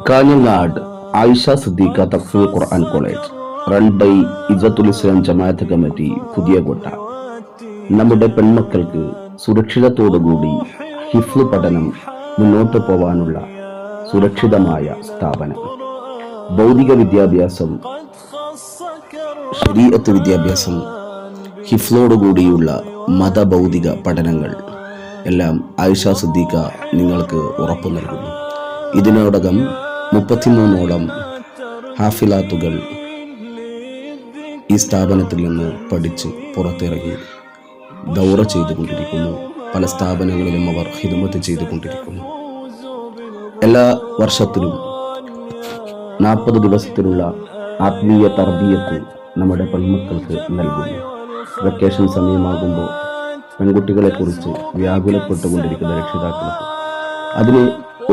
Kanhangad Ayisha Siddiqa Tafseer Quran college run by Izzathul Islam Jamaath committee Puthiyakotta. നമ്മുടെ പെൺമക്കൾക്ക് സുരക്ഷിതത്തോടുകൂടി ഹിഫ്ള് പഠനം മുന്നോട്ട് പോവാനുള്ള സുരക്ഷിതമായ സ്ഥാപനം. ഭൗതിക വിദ്യാഭ്യാസം, ശരീഅത്ത് വിദ്യാഭ്യാസം, ഹിഫ്ളോടുകൂടിയുള്ള മതഭൗതിക പഠനങ്ങൾ എല്ലാം ആയിഷ സിദ്ദീഖ നിങ്ങൾക്ക് ഉറപ്പു നൽകുന്നു. ഇതിനോടകം 33ഓളം ഹാഫിലാത്തുകൾ ഈ സ്ഥാപനത്തിൽ നിന്ന് പഠിച്ച് പുറത്തിറങ്ങി ദൗറ ചെയ്തുകൊണ്ടിരിക്കുന്നു. പല സ്ഥാപനങ്ങളിലും അവർ ഖിദ്മത്ത് ചെയ്തുകൊണ്ടിരിക്കുന്നു. എല്ലാ വർഷത്തിലും 40 ദിവസത്തിലുള്ള ആത്മീയ തർബിയത്ത് നമ്മുടെ പെൺമക്കൾക്ക് നൽകുന്നു. വെക്കേഷൻ സമയമാകുമ്പോൾ പെൺകുട്ടികളെക്കുറിച്ച് വ്യാകുലപ്പെട്ടുകൊണ്ടിരിക്കുന്ന രക്ഷിതാക്കൾക്ക് അതിന്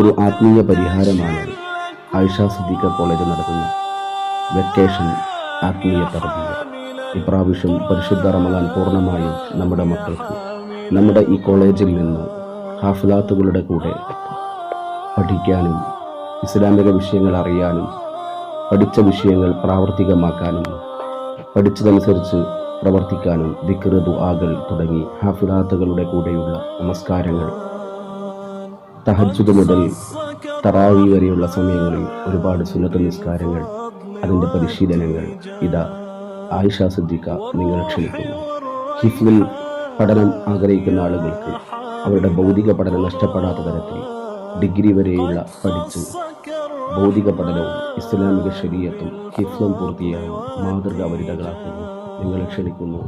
ഒരു ആത്മീയ പരിഹാരമാണ് ആയിഷ സിദ്ദീഖ കോളേജ് നടത്തുന്ന വെക്കേഷൻ ആത്മീയ തർബിയ. ഇപ്രാവശ്യം പരിശുദ്ധ റമദാൻ പൂർണ്ണമായും നമ്മുടെ മക്കൾക്ക് നമ്മുടെ ഈ കോളേജിൽ നിന്ന് ഹാഫിലാത്തുകളുടെ കൂടെ പഠിക്കാനും ഇസ്ലാമിക വിഷയങ്ങൾ അറിയാനും പഠിച്ച വിഷയങ്ങൾ പ്രാവർത്തികമാക്കാനും പഠിച്ചതനുസരിച്ച് പ്രവർത്തിക്കാനും ദിക്ർ, ദുആകൾ തുടങ്ങി ഹാഫിലാത്തുകളുടെ കൂടെയുള്ള നമസ്കാരങ്ങൾ, തഹജ്ജുദ് മുതൽ തറാവി വരെയുള്ള സമയങ്ങളിൽ ഒരുപാട് സുന്നത്ത് നിസ്കാരങ്ങൾ, അതിൻ്റെ പരിശീലനങ്ങൾ ഇതാ ആയിഷ സിദ്ദീഖ നിങ്ങളെ ക്ഷണിക്കുന്നു. ഹിഫ്ളിൽ പഠനം ആഗ്രഹിക്കുന്ന ആളുകൾക്ക് അവരുടെ ഭൗതിക പഠനം നഷ്ടപ്പെടാത്ത തരത്തിൽ ഡിഗ്രി വരെയുള്ള പഠിച്ച് ഭൗതിക പഠനവും ഇസ്ലാമിക ശരീഅത്തും ഹിഫ്ളും പൂർത്തിയായി മാതൃകാ വനിതകളാക്കുന്നു. നിങ്ങളെ ക്ഷണിക്കുന്നു.